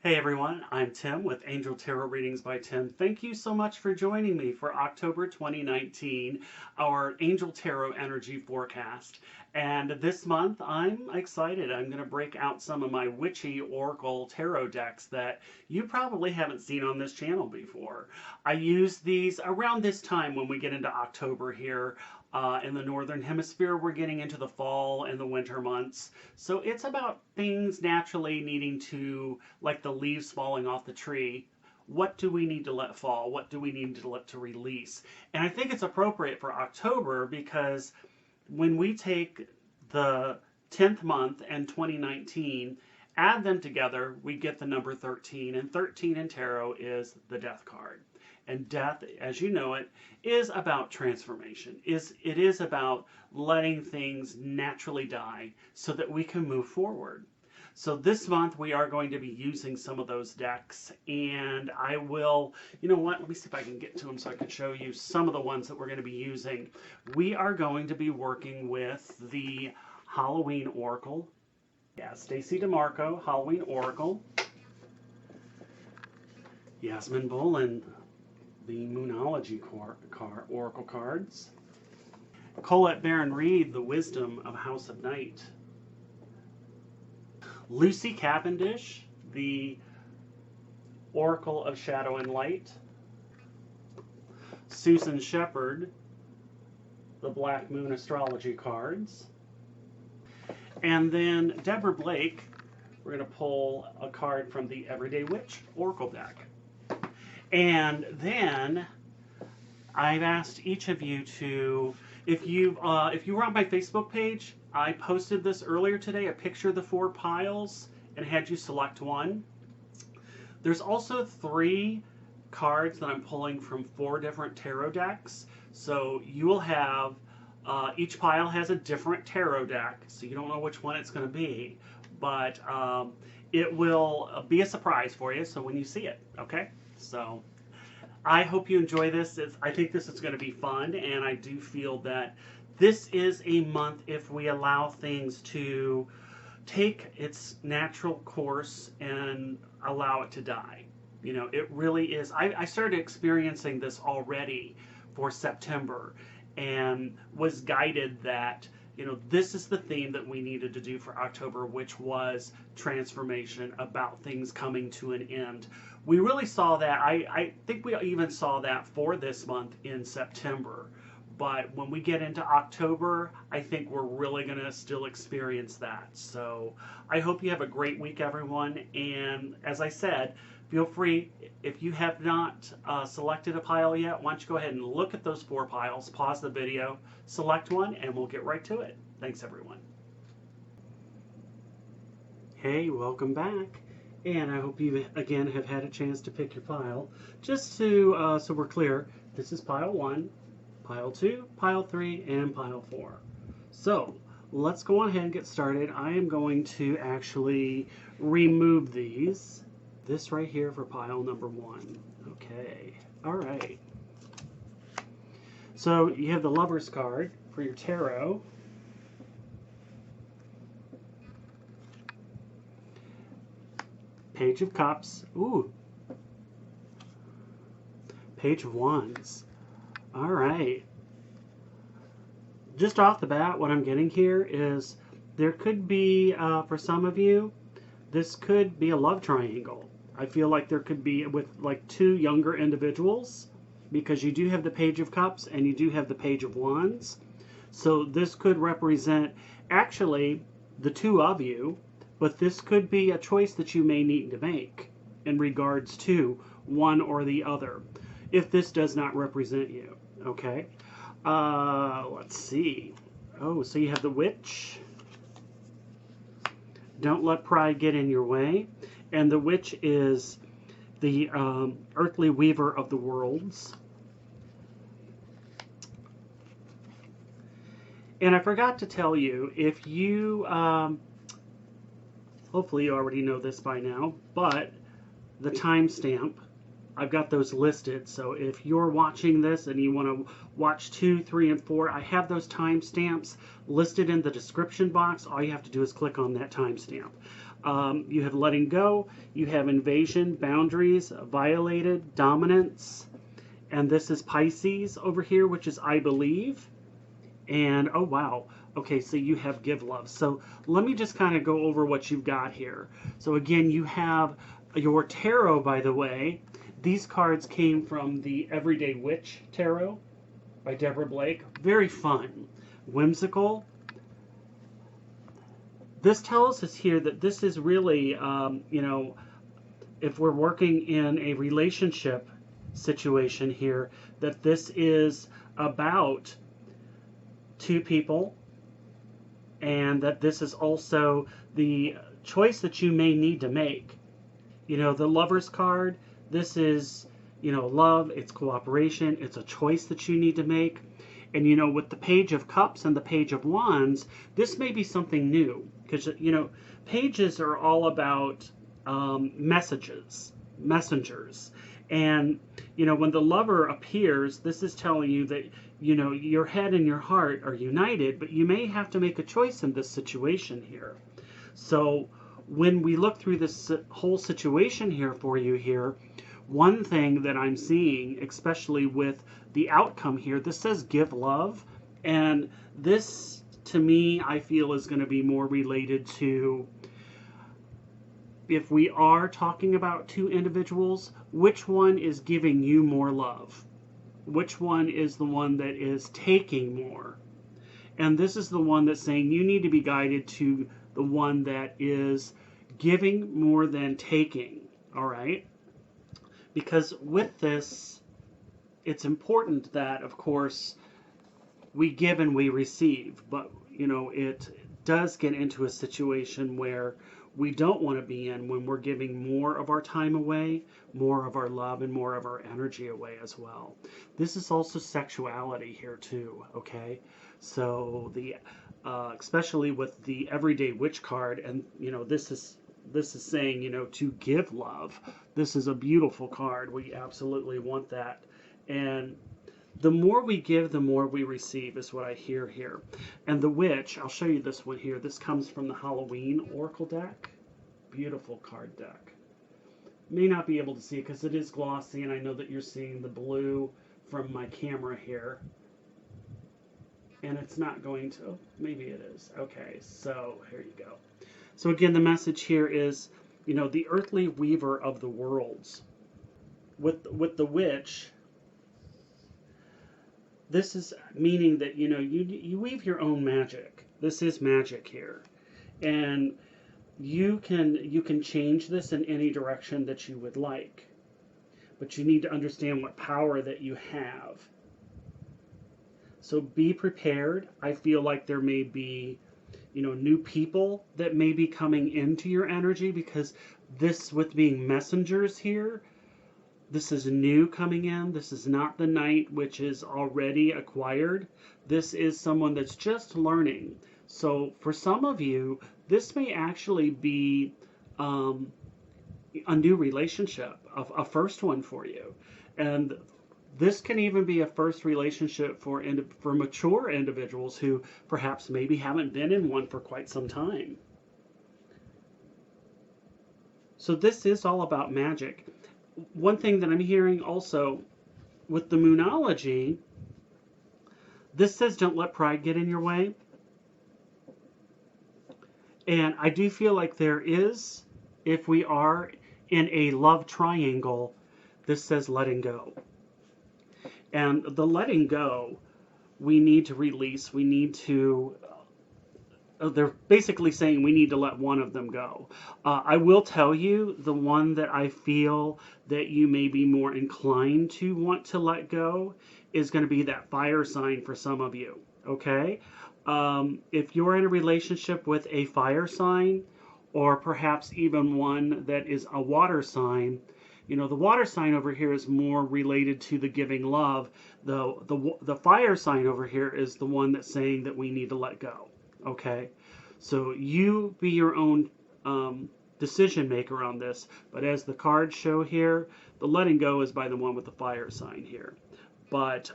Hey everyone, I'm Tim with Angel Tarot Readings by Tim. Thank you so much for joining me for October 2019, our Angel Tarot Energy Forecast. And this month I'm excited. I'm going to break out some of my witchy oracle tarot decks that you probably haven't seen on this channel before. I use these around this time when we get into October here. In the Northern Hemisphere, we're getting into the fall and the winter months. So it's about things naturally needing to, like the leaves falling off the tree. What do we need to let fall? What do we need to let to release? And I think it's appropriate for October because when we take the 10th month and 2019, add them together, we get the number 13. And 13 in tarot is the death card. And death, as you know it, is about transformation. It is about letting things naturally die so that we can move forward. So this month we are going to be using some of those decks, and I will, you know what, let me see if I can get to them so I can show you some of the ones that we're going to be using. We are going to be working with the Halloween Oracle. Yeah, Stacey Demarco, Halloween Oracle. Yasmin, Boland, the Moonology Oracle cards. Colette, Baron-Reid, the Wisdom of House of Night. Lucy Cavendish, the Oracle of Shadow and Light. Susan Sheppard, the Black Moon Astrology cards. And then Deborah Blake, we're going to pull a card from the Everday Witch Oracle deck. And then I've asked each of you to, if you were on my Facebook page, I posted this earlier today, a picture of the 4 piles, and had you select one. There's also 3 cards that I'm pulling from 4 different tarot decks. So you will have, each pile has a different tarot deck, so you don't know which one it's going to be. But it will be a surprise for you, so when you see it, okay? So I hope you enjoy this. I think this is going to be fun, and I do feel that this is a month if we allow things to take its natural course and allow it to die. You know, it really is. I started experiencing this already for September and was guided that, you know, this is the theme that we needed to do for October, which was transformation, about things coming to an end. We really saw that. I think we even saw that for this month in September. But when we get into October, I think we're really going to still experience that. So I hope you have a great week, everyone. And as I said, feel free, if you have not selected a pile yet, why don't you go ahead and look at those 4 piles, pause the video, select one, and we'll get right to it. Thanks, everyone. Hey, welcome back. And I hope you, again, have had a chance to pick your pile. Just to, so we're clear, this is pile 1, pile 2, pile 3, and pile 4. So let's go on ahead and get started. I am going to actually remove these. This right here for pile number 1. Okay, all right. So you have the Lover's card for your tarot. Page of Cups. Ooh. Page of Wands. All right. Just off the bat, what I'm getting here is there could be, for some of you, this could be a love triangle. I feel like there could be with like 2 younger individuals, because you do have the Page of Cups and you do have the Page of Wands. So this could represent actually the 2 of you, but this could be a choice that you may need to make in regards to one or the other, if this does not represent you, okay? Let's see. Oh, so you have the Witch. Don't let pride get in your way. And the Witch is the earthly weaver of the worlds. And I forgot to tell you, if you, hopefully you already know this by now, but the timestamp, I've got those listed. So if you're watching this and you want to watch 2, 3, and 4, I have those timestamps listed in the description box. All you have to do is click on that timestamp. You have letting go, you have invasion, boundaries, violated, dominance, and this is Pisces over here, which is I believe. And oh wow, okay, so you have give love. So let me just kind of go over what you've got here. So again, you have your tarot, by the way. These cards came from the Everyday Witch Tarot by Deborah Blake. Very fun, whimsical. This tells us here that this is really, you know, if we're working in a relationship situation here, that this is about two people, and that this is also the choice that you may need to make. You know, the Lover's card, this is, you know, love, it's cooperation, it's a choice that you need to make. And, you know, with the Page of Cups and the Page of Wands, this may be something new. Because, you know, pages are all about messengers. And, you know, when the lover appears, this is telling you that, you know, your head and your heart are united, but you may have to make a choice in this situation here. So when we look through this whole situation here for you here, one thing that I'm seeing, especially with the outcome here, this says give love, and this to me I feel is going to be more related to, if we are talking about two individuals, which one is giving you more love? Which one is the one that is taking more? And this is the one that's saying you need to be guided to the one that is giving more than taking, all right? Because with this, it's important that, of course, we give and we receive, but, you know, it does get into a situation where we don't want to be in when we're giving more of our time away, more of our love, and more of our energy away as well. This is also sexuality here too, okay? So the especially with the Everyday Witch card, and you know, this is saying, you know, to give love. This is a beautiful card. We absolutely want that. And the more we give, the more we receive is what I hear here. And the Witch, I'll show you this one here. This comes from the Halloween Oracle deck. Beautiful card deck. May not be able to see it because it is glossy, and I know that you're seeing the blue from my camera here. And it's not going to, oh, maybe it is. Okay, so here you go. So again, the message here is, you know, the earthly weaver of the worlds. With the Witch, this is meaning that, you know, you weave your own magic. This is magic here. And you can change this in any direction that you would like. But you need to understand what power that you have. So be prepared. I feel like there may be, you know, new people that may be coming into your energy, because this, with being messengers here, this is new coming in. This is not the knight, which is already acquired. This is someone that's just learning. So for some of you, this may actually be a new relationship, a first one for you. And this can even be a first relationship for mature individuals who perhaps maybe haven't been in one for quite some time. So this is all about magic. One thing that I'm hearing also with the Moonology, this says don't let pride get in your way. And I do feel like there is, if we are in a love triangle, this says letting go. And the letting go, we need to release, we need to, they're basically saying we need to let one of them go. I will tell you, the one that I feel that you may be more inclined to want to let go is going to be that fire sign for some of you, okay? If you're in a relationship with a fire sign, or perhaps even one that is a water sign, you know, the water sign over here is more related to the giving love. The fire sign over here is the one that's saying that we need to let go. Okay? So you be your own decision maker on this. But as the cards show here, the letting go is by the one with the fire sign here. But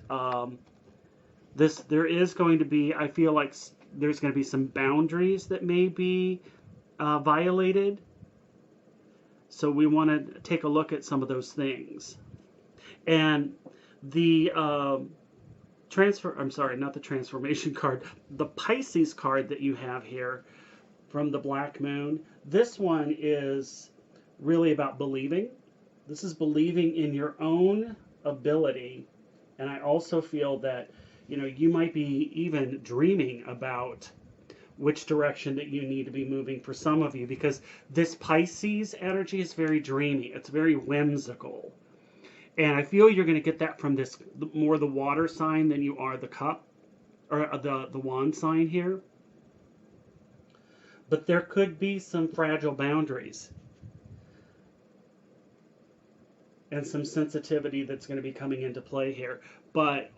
there is going to be, I feel like there's going to be some boundaries that may be violated. So we want to take a look at some of those things. And the I'm sorry, not the transformation card, the Pisces card that you have here from the Black Moon, this one is really about believing. This is believing in your own ability. And I also feel that, you know, you might be even dreaming about which direction that you need to be moving for some of you, because this Pisces energy is very dreamy. It's very whimsical. And I feel you're going to get that from this more the water sign than you are the cup or the wand sign here. But there could be some fragile boundaries and some sensitivity that's going to be coming into play here. But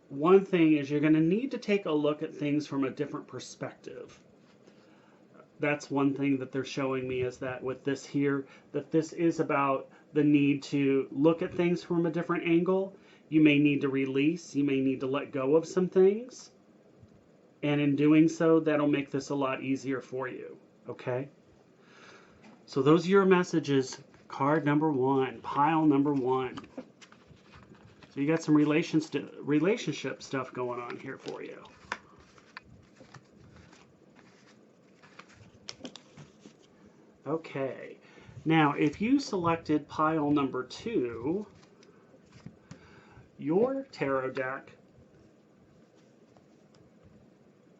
one thing is you're going to need to take a look at things from a different perspective. That's one thing that they're showing me, is that with this here, that this is about the need to look at things from a different angle. You may need to release, you may need to let go of some things. And in doing so, that'll make this a lot easier for you, okay? So those are your messages. Card number 1, pile number 1. So you got some relationship stuff going on here for you. Okay. Now, if you selected pile number 2, your tarot deck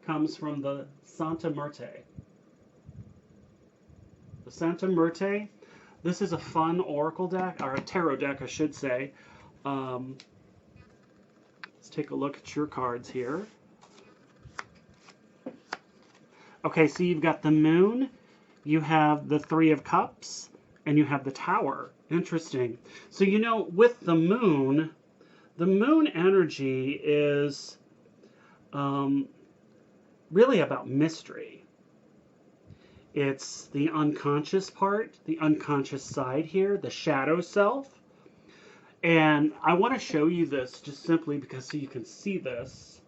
comes from the Santa Muerte. The Santa Muerte, this is a fun oracle deck, or a tarot deck, I should say. Let's take a look at your cards here. Okay, so you've got the Moon, you have the Three of Cups, and you have the Tower. Interesting. So, you know, with the Moon energy is really about mystery. It's the unconscious part, the unconscious side here, the shadow self. And I want to show you this just simply because so you can see this.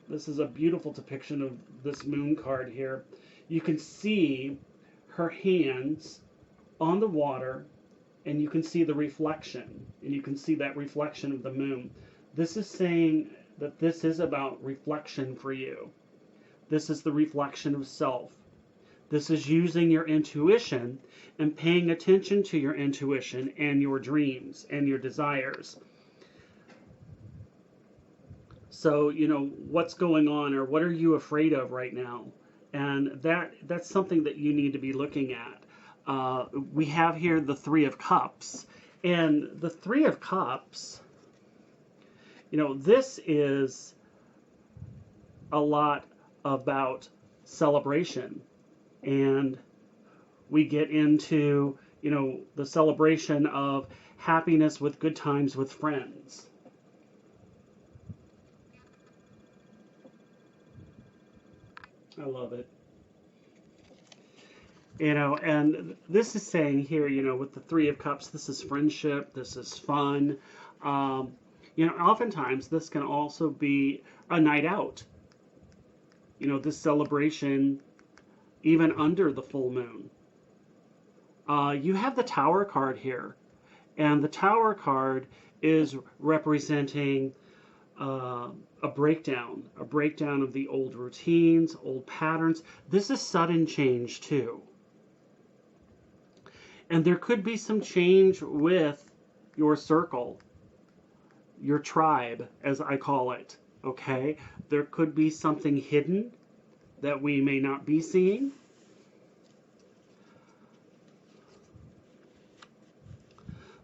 This is a beautiful depiction of this Moon card here. You can see her hands on the water, and you can see the reflection, and you can see that reflection of the Moon. This is saying that this is about reflection for you. This is the reflection of self. This is using your intuition and paying attention to your intuition and your dreams and your desires. So, you know, what's going on, or what are you afraid of right now? And that's something that you need to be looking at. We have here the Three of Cups. And the Three of Cups, you know, this is a lot about celebration. And we get into, you know, the celebration of happiness with good times with friends. I love it. You know, and this is saying here, you know, with the Three of Cups, this is friendship, this is fun. You know, oftentimes this can also be a night out. You know, this celebration, even under the full moon. You have the Tower card here, and the Tower card is representing a breakdown of the old routines, old patterns. This is sudden change too. And there could be some change with your circle, your tribe, as I call it, okay? There could be something hidden that we may not be seeing.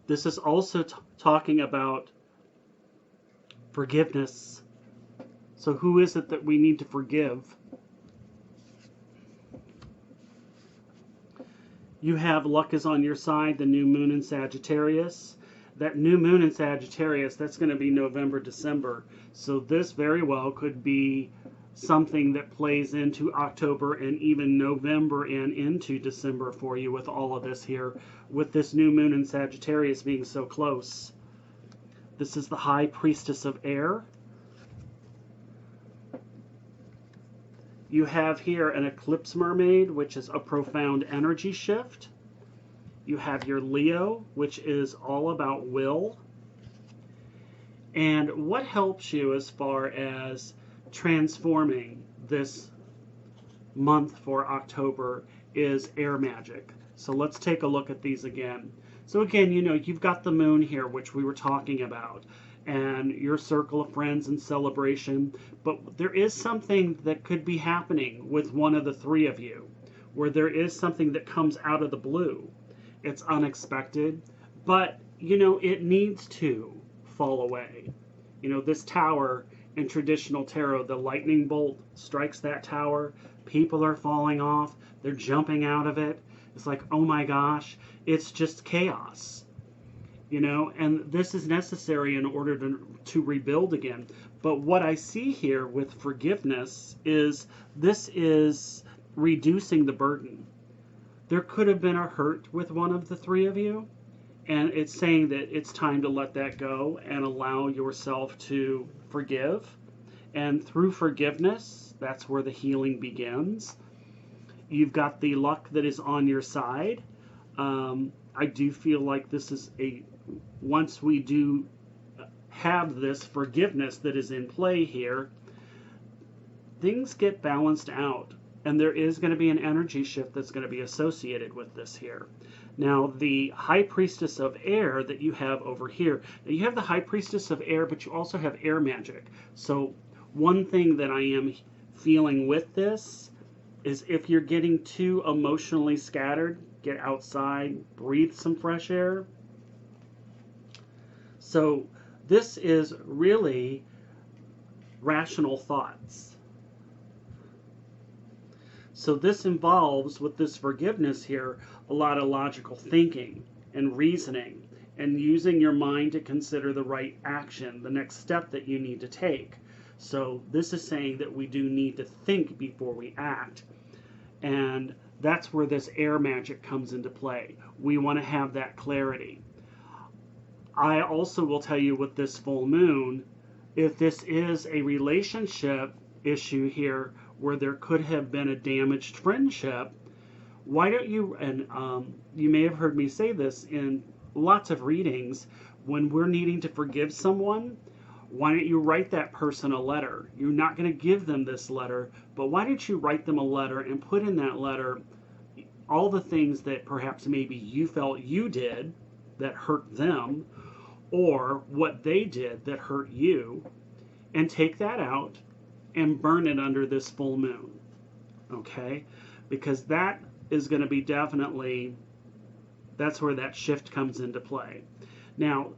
This is also talking about forgiveness. So who is it that we need to forgive? You have luck is on your side, the new moon in Sagittarius. That new moon in Sagittarius, that's going to be November, December. So this very well could be something that plays into October and even November and into December for you with all of this here, with this new moon in Sagittarius being so close. This is the High Priestess of Air. You have here an eclipse mermaid, which is a profound energy shift. You have your Leo, which is all about will. And what helps you as far as transforming this month for October is air magic. So let's take a look at these again. So again, you know, you've got the moon here, which we were talking about, and your circle of friends and celebration. But there is something that could be happening with one of the three of you, where there is something that comes out of the blue. It's unexpected, but, you know, it needs to fall away. You know, this tower in traditional tarot, the lightning bolt strikes that tower, people are falling off, they're jumping out of it. It's like, oh my gosh, it's just chaos. You know, and this is necessary in order to rebuild again. But what I see here with forgiveness is this is reducing the burden. There could have been a hurt with one of the three of you, and it's saying that it's time to let that go and allow yourself to forgive. And through forgiveness, that's where the healing begins. You've got the luck that is on your side. I do feel like this is once we do have this forgiveness that is in play here, things get balanced out. And there is going to be an energy shift that's going to be associated with this here. Now, the High Priestess of Air that you have over here, now you have the High Priestess of Air, but you also have air magic. So one thing that I am feeling with this is if you're getting too emotionally scattered, get outside, breathe some fresh air. So this is really rational thoughts. So this involves, with this forgiveness here, a lot of logical thinking and reasoning and using your mind to consider the right action, the next step that you need to take. So this is saying that we do need to think before we act. And that's where this air magic comes into play. We want to have that clarity. I also will tell you with this full moon, if this is a relationship issue here where there could have been a damaged friendship, why don't you, and you may have heard me say this in lots of readings, when we're needing to forgive someone, why don't you write that person a letter? You're not going to give them this letter, but why don't you write them a letter and put in that letter all the things that perhaps maybe you felt you did that hurt them, or what they did that hurt you, and take that out and burn it under this full moon, okay? Because that is going to be definitely, that's where that shift comes into play. Now,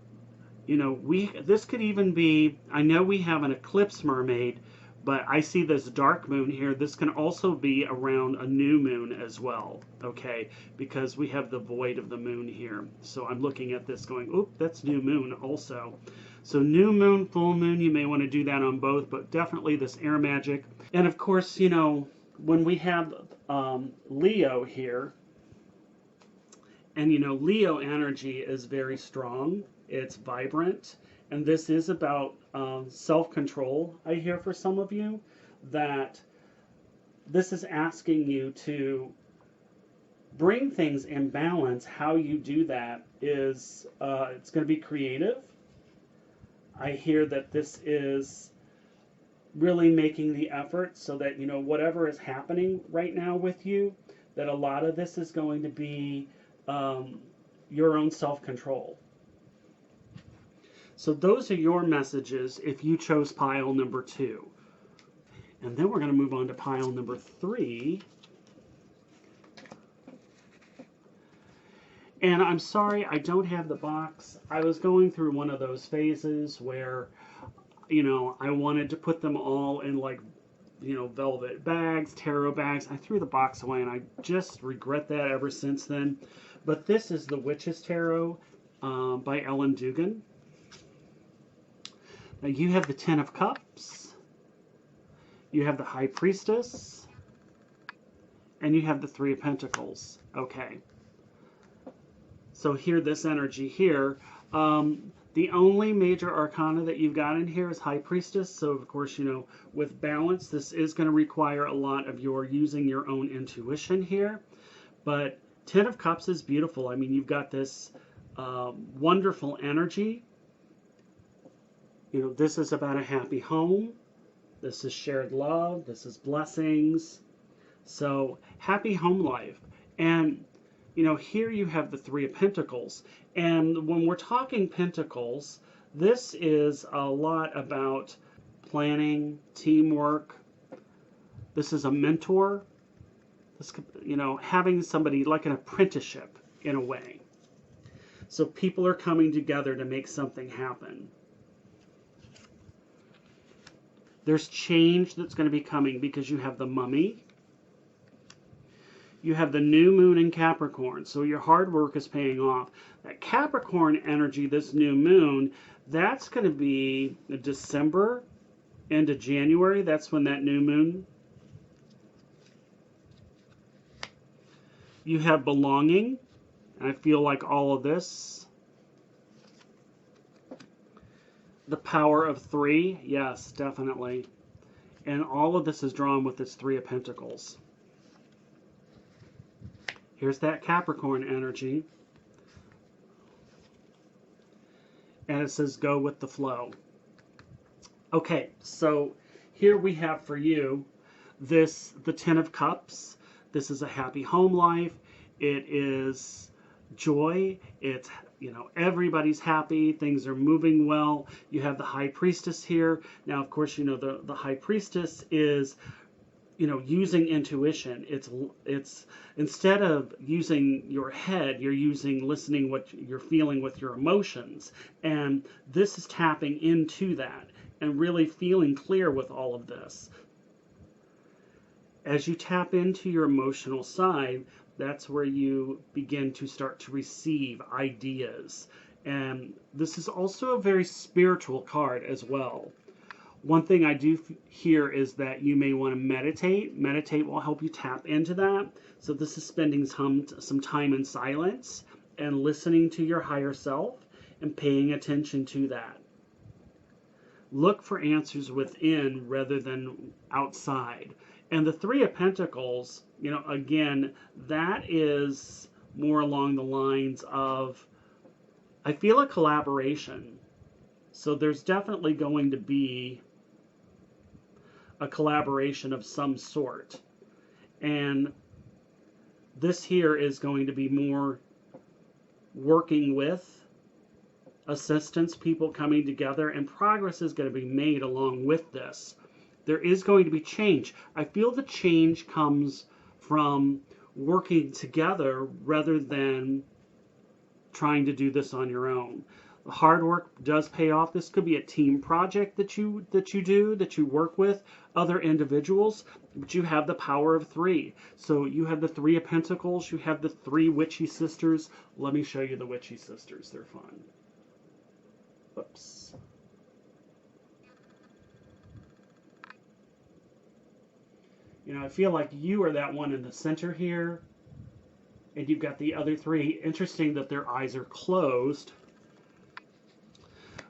you know, this could even be, I know we have an eclipse mermaid, but I see this dark moon here. This can also be around a new moon as well, okay? Because we have the void of the moon here. So I'm looking at this going, oop, that's new moon also. So new moon, full moon, you may want to do that on both, but definitely this air magic. And of course, you know, when we have Leo here, and you know, Leo energy is very strong. It's vibrant. And this is about self-control, I hear for some of you, that this is asking you to bring things in balance. How you do that is, it's going to be creative. I hear that this is really making the effort so that, you know, whatever is happening right now with you, that a lot of this is going to be your own self-control. So those are your messages if you chose pile number 2. And then we're going to move on to pile number 3. And I'm sorry, I don't have the box. I was going through one of those phases where, you know, I wanted to put them all in, like, you know, velvet bags, tarot bags. I threw the box away, and I just regret that ever since then. But this is the Witch's Tarot by Ellen Dugan. Now you have the Ten of Cups, you have the High Priestess, and you have the Three of Pentacles. Okay. So here, this energy here, The only major arcana that you've got in here is High Priestess. So, of course, you know, with balance, this is going to require a lot of your using your own intuition here. But Ten of Cups is beautiful. I mean, you've got this wonderful energy. You know, this is about a happy home. This is shared love. This is blessings. So, happy home life. And, you know, here you have the Three of Pentacles. And when we're talking Pentacles, this is a lot about planning, teamwork. This is a mentor. This, you know, having somebody like an apprenticeship in a way. So people are coming together to make something happen. There's change that's going to be coming because you have the Mummy. You have the new moon in Capricorn, so your hard work is paying off. That Capricorn energy, this new moon, that's going to be December into January. That's when that new moon. You have belonging. I feel like all of this. The power of 3, yes, definitely. And all of this is drawn with this 3 of Pentacles. Here's that Capricorn energy. And it says go with the flow. Okay, so here we have for you the Ten of Cups. This is a happy home life. It is joy. It's, you know, everybody's happy. Things are moving well. You have the High Priestess here. Now, of course, you know, the High Priestess is, you know, using intuition. It's instead of using your head, you're using listening what you're feeling with your emotions. And this is tapping into that and really feeling clear with all of this. As you tap into your emotional side, that's where you begin to start to receive ideas. And this is also a very spiritual card as well. One thing I do hear is that you may want to meditate. Meditate will help you tap into that. So this is spending some time in silence and listening to your higher self and paying attention to that. Look for answers within rather than outside. And the Three of Pentacles, you know, again, that is more along the lines of, I feel a collaboration. So there's definitely going to be a collaboration of some sort. And this here is going to be more working with assistance, people coming together, and progress is going to be made along with this. There is going to be change. I feel the change comes from working together rather than trying to do this on your own. The hard work does pay off. This could be a team project that you work with other individuals, but you have the power of 3. So you have the 3 of Pentacles, you have the 3 witchy sisters. Let me show you the witchy sisters. They're fun. Oops. You know, I feel like you are that one in the center here, and you've got the other 3. Interesting that their eyes are closed.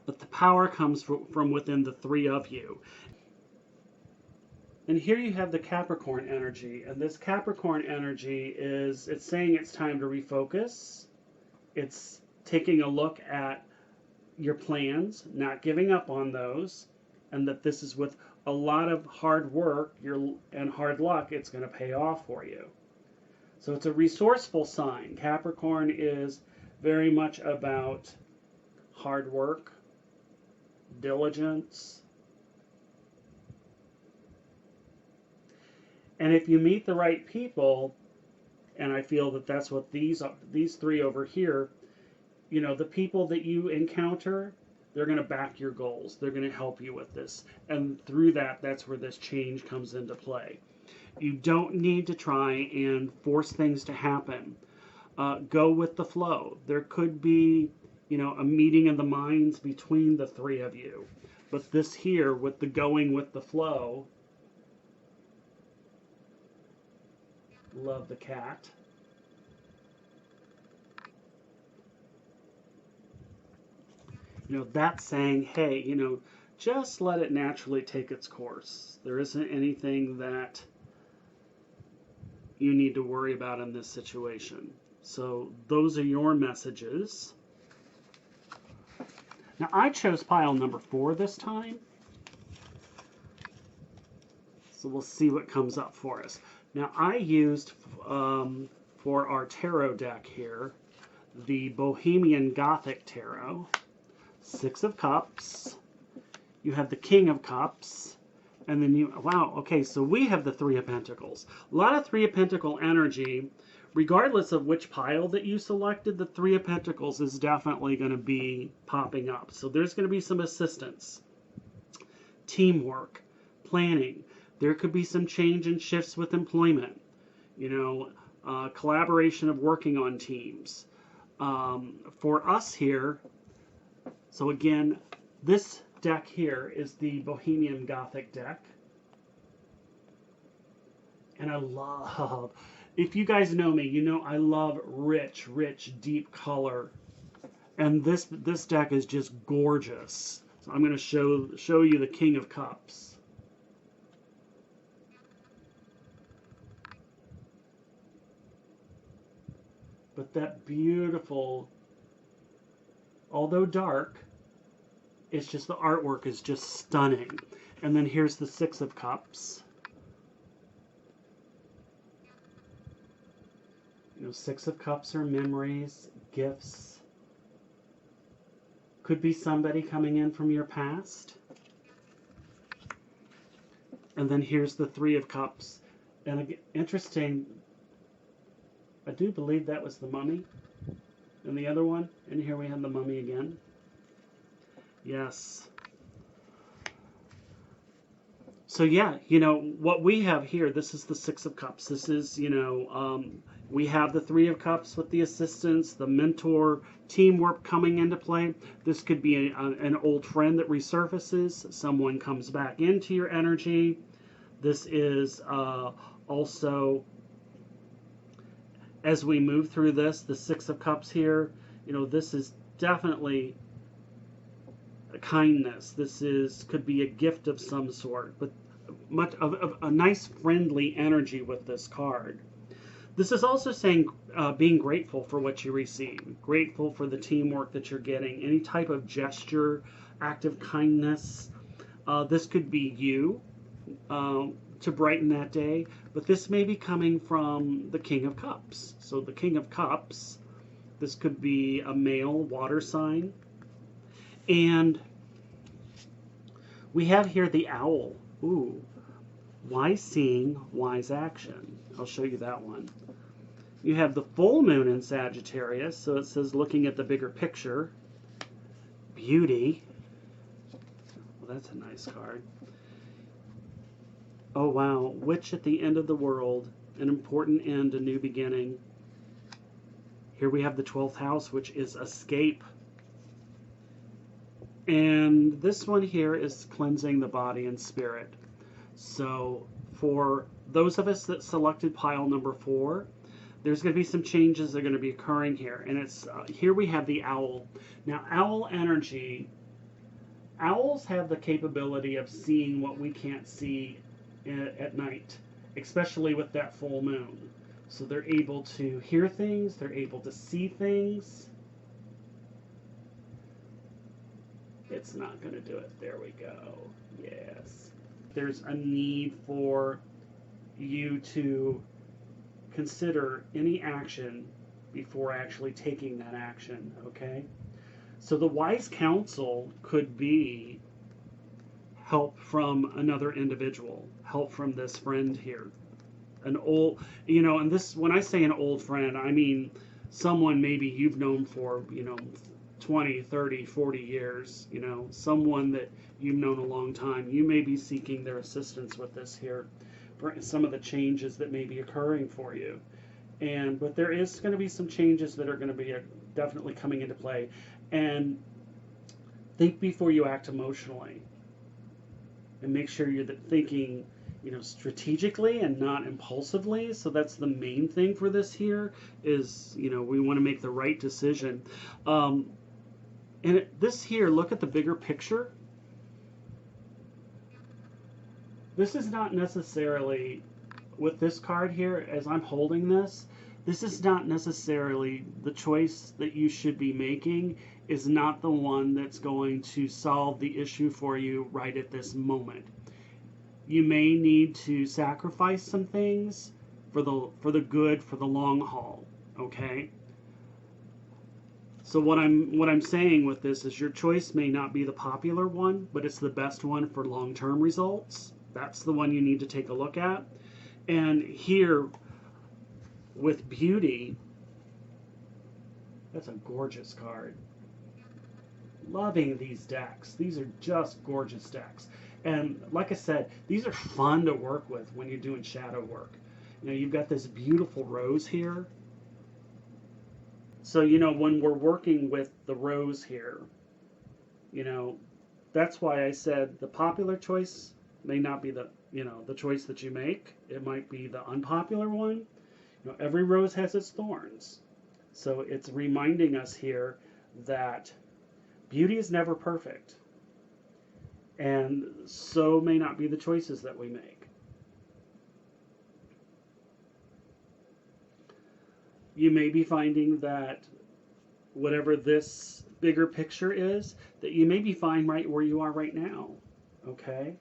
But the power comes from within the 3 of you. And here you have the Capricorn energy. And this Capricorn energy it's saying it's time to refocus. It's taking a look at your plans, not giving up on those. And that this is with a lot of hard work and hard luck, it's going to pay off for you. So it's a resourceful sign. Capricorn is very much about hard work, diligence. And if you meet the right people, and I feel that that's what these 3 over here, you know, the people that you encounter, they're going to back your goals. They're going to help you with this. And through that, that's where this change comes into play. You don't need to try and force things to happen. Go with the flow. There could be, you know, a meeting of the minds between the 3 of you. But this here, with the going with the flow, love the cat. That's saying, hey, just let it naturally take its course. There isn't anything that you need to worry about in this situation. So those are your messages. Now I chose pile number 4 this time. So we'll see what comes up for us. Now I used, for our tarot deck here, the Bohemian Gothic Tarot. 6 of Cups. You have the King of Cups. And then wow, okay, so we have the 3 of Pentacles. A lot of 3 of Pentacle energy. Regardless of which pile that you selected, the 3 of Pentacles is definitely going to be popping up. So there's going to be some assistance. Teamwork. Planning. There could be some change and shifts with employment. Collaboration of working on teams. For us here, so again, this deck here is the Bohemian Gothic deck. And I love, if you guys know me, I love rich, deep color. And this deck is just gorgeous. So I'm going to show you the King of Cups. But that beautiful, although dark, it's just the artwork is just stunning. And then here's the 6 of Cups. 6 of Cups are memories, gifts. Could be somebody coming in from your past. And then here's the 3 of Cups. And again, interesting, I do believe that was the Mummy. And the other one, and here we have the Mummy again. Yes. So yeah, what we have here, this is the 6 of Cups. This is, we have the 3 of Cups with the assistance, the mentor, teamwork coming into play. This could be an old friend that resurfaces. Someone comes back into your energy. This is also, as we move through this, the 6 of Cups here, this is definitely a kindness. This could be a gift of some sort, but much of a nice friendly energy with this card. This is also saying being grateful for what you receive, grateful for the teamwork that you're getting, any type of gesture, act of kindness. This could be you to brighten that day, but this may be coming from the King of Cups. So the King of Cups, this could be a male water sign. And we have here the owl. Ooh, wise seeing, wise action. I'll show you that one. You have the full moon in Sagittarius, so it says looking at the bigger picture. Beauty. Well, that's a nice card. Oh wow, witch at the end of the world, an important end, a new beginning. Here we have the 12th house, which is escape. And this one here is cleansing the body and spirit. So for those of us that selected pile number 4, there's going to be some changes that are going to be occurring here. And it's here we have the owl. Now owl energy, owls have the capability of seeing what we can't see at night, especially with that full moon. So they're able to hear things, they're able to see things. It's not going to do it. There we go. Yes. There's a need for you to consider any action before actually taking that action, okay? So the wise counsel could be help from another individual, help from this friend here. An old, and this, when I say an old friend, I mean someone maybe you've known for, 20, 30, 40 years, someone that you've known a long time. You may be seeking their assistance with this here for some of the changes that may be occurring for you. But there is going to be some changes that are going to be definitely coming into play. And think before you act emotionally. And make sure you're thinking, strategically and not impulsively. So that's the main thing for this here is, we want to make the right decision. And this here, look at the bigger picture. This is not necessarily, with this card here, as I'm holding this, this is not necessarily the choice that you should be making, is not the one that's going to solve the issue for you right at this moment. You may need to sacrifice some things for the good, for the long haul, okay? So what I'm saying with this is your choice may not be the popular one, but it's the best one for long-term results. That's the one you need to take a look at. And here with Beauty, that's a gorgeous card. Loving these decks. These are just gorgeous decks. And like I said, these are fun to work with when you're doing shadow work. You know, you've got this beautiful rose here. So, you know, when we're working with the rose here, you know, that's why I said the popular choice may not be the, you know, the choice that you make. It might be the unpopular one. You know, every rose has its thorns. So it's reminding us here that beauty is never perfect. And so may not be the choices that we make. You may be finding that whatever this bigger picture is, that you may be fine right where you are right now. Okay?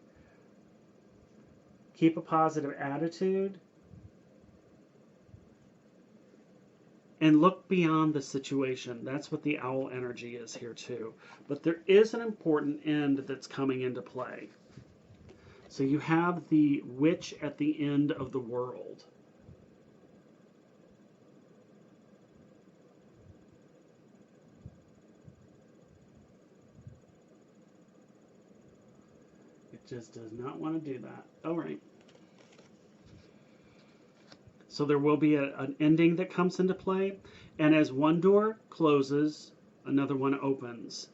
Keep a positive attitude. And look beyond the situation. That's what the owl energy is here too. But there is an important end that's coming into play. So you have the witch at the end of the world. It just does not want to do that. All right. So there will be an ending that comes into play. And as one door closes, another one opens.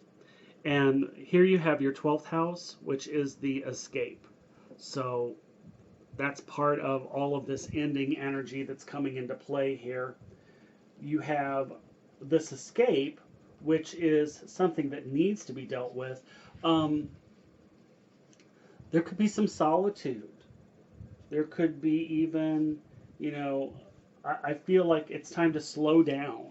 And here you have your 12th house, which is the escape. So that's part of all of this ending energy that's coming into play here. You have this escape, which is something that needs to be dealt with. There could be some solitude. There could be even, you know, I feel like it's time to slow down,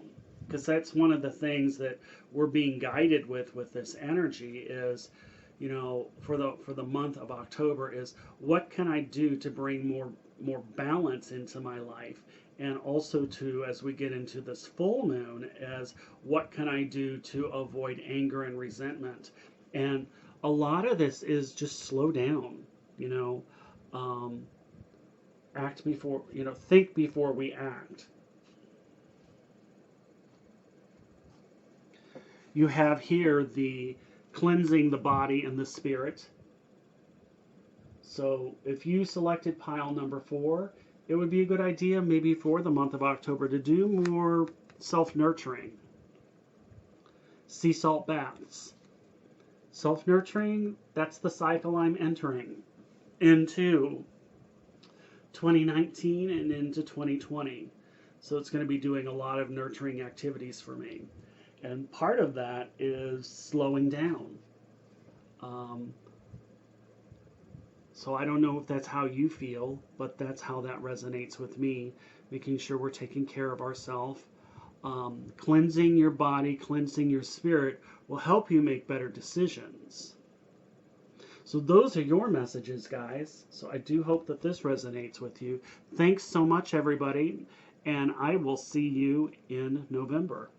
because that's one of the things that we're being guided with this energy is, you know, for the month of October is what can I do to bring more balance into my life, and also to, as we get into this full moon, as what can I do to avoid anger and resentment. And a lot of this is just slow down, you know. Act before, you know, think before we act. You have here the cleansing the body and the spirit. So if you selected pile number 4, it would be a good idea maybe for the month of October to do more self-nurturing. Sea salt baths. Self-nurturing, that's the cycle I'm entering into 2019 and into 2020. So it's going to be doing a lot of nurturing activities for me. And part of that is slowing down. So I don't know if that's how you feel, but that's how that resonates with me. Making sure we're taking care of ourselves. Cleansing your body, cleansing your spirit will help you make better decisions. So those are your messages, guys. So I do hope that this resonates with you. Thanks so much, everybody, and I will see you in November.